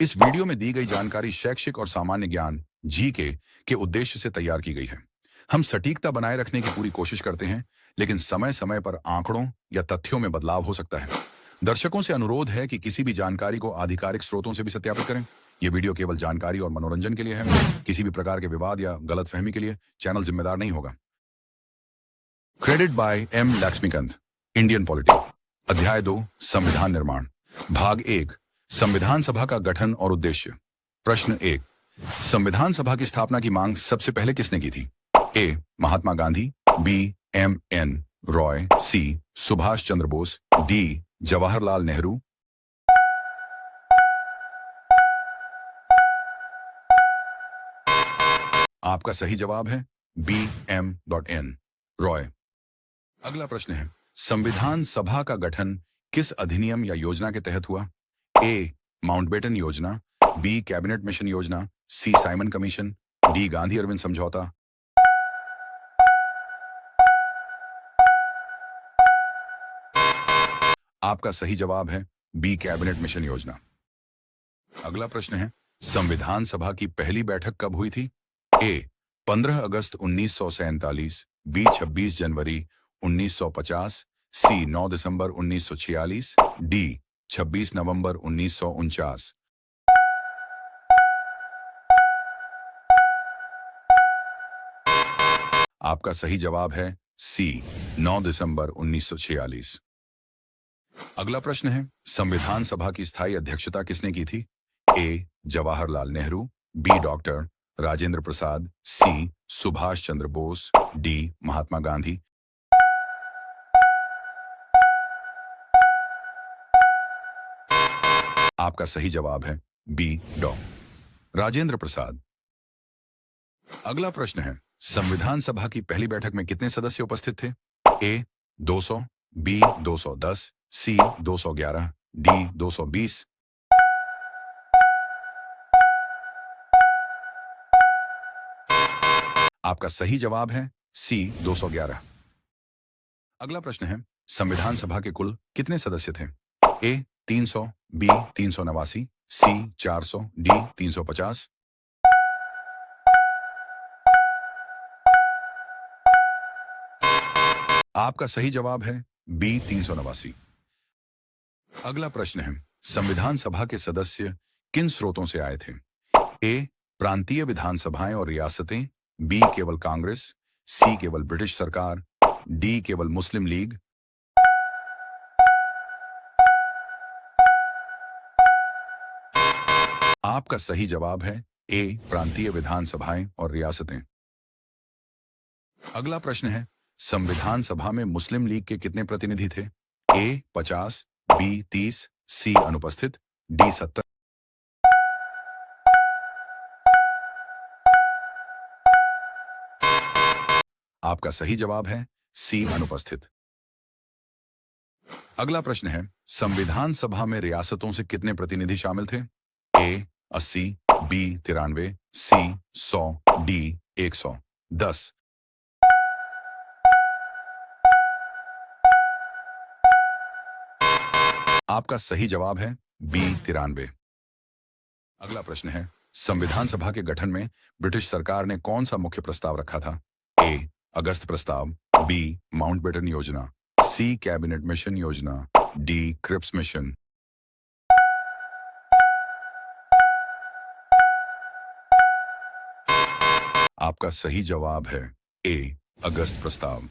इस वीडियो में दी गई जानकारी शैक्षिक और सामान्य ज्ञान जीके के उद्देश्य से तैयार की गई है। हम सटीकता बनाए रखने की पूरी कोशिश करते हैं, लेकिन समय समय पर आंकड़ों या तथ्यों में बदलाव हो सकता है। दर्शकों से अनुरोध है कि किसी भी जानकारी को आधिकारिक स्रोतों से भी सत्यापित करें। यह वीडियो केवल जानकारी और मनोरंजन के लिए है। किसी भी प्रकार के विवाद या गलतफहमी के लिए चैनल जिम्मेदार नहीं होगा। Credit by M Laxmikanth, Indian polity. अध्याय 2, संविधान निर्माण। भाग 1, संविधान सभा का गठन और उद्देश्य। प्रश्न 1, संविधान सभा की स्थापना की मांग सबसे पहले किसने की थी? ए. महात्मा गांधी, बी. M.N. रॉय, सी. सुभाष चंद्र बोस, डी. जवाहरलाल नेहरू। आपका सही जवाब है बी. M.N. रॉय। अगला प्रश्न है, संविधान सभा का गठन किस अधिनियम या योजना के तहत हुआ? ए. माउंटबेटन योजना, बी. कैबिनेट मिशन योजना, C. Simon commission, D. Gandhi Arvind समझौता। आपका सही जवाब है बी. कैबिनेट मिशन योजना। अगला प्रश्न है, संविधान सभा की पहली बैठक कब हुई थी? ए. 15 अगस्त 1947, बी. 26 जनवरी 1950, सी. 9 दिसंबर 1946, डी. 26 नवंबर 1949। आपका सही जवाब है सी. 9 दिसंबर 1946। अगला प्रश्न है, संविधान सभा की स्थायी अध्यक्षता किसने की थी? ए. जवाहरलाल नेहरू, बी. डॉक्टर राजेंद्र प्रसाद, सी. सुभाष चंद्र बोस, डी. महात्मा गांधी। आपका सही जवाब है बी. डॉ. राजेंद्र प्रसाद। अगला प्रश्न है, संविधान सभा की पहली बैठक में कितने सदस्य उपस्थित थे? ए. 200, बी. 210, सी. 211, डी. 220। आपका सही जवाब है सी. 211। अगला प्रश्न है, संविधान सभा के कुल कितने सदस्य थे? ए. 300, बी. 389, सी. 400, डी. 350। आपका सही जवाब है बी. 389। अगला प्रश्न है, संविधान सभा के सदस्य किन स्रोतों से आए थे? ए. प्रांतीय विधानसभाएं और रियासतें, बी. केवल कांग्रेस, सी. केवल ब्रिटिश सरकार, डी. केवल मुस्लिम लीग। आपका सही जवाब है ए. प्रांतीय विधानसभाएं और रियासतें। अगला प्रश्न है, संविधान सभा में मुस्लिम लीग के कितने प्रतिनिधि थे? ए. 50, बी. 30, सी. अनुपस्थित, डी. 70। आपका सही जवाब है सी. अनुपस्थित। अगला प्रश्न है, संविधान सभा में रियासतों से कितने प्रतिनिधि शामिल थे? ए. 80, बी. 93, सी. 100, डी. 110। आपका सही जवाब है बी. 93। अगला प्रश्न है, संविधान सभा के गठन में ब्रिटिश सरकार ने कौन सा मुख्य प्रस्ताव रखा था? ए. अगस्त प्रस्ताव, बी. माउंटबेटन योजना, सी. कैबिनेट मिशन योजना, डी. Cripps mission. आपका सही जवाब है ए. अगस्त प्रस्ताव।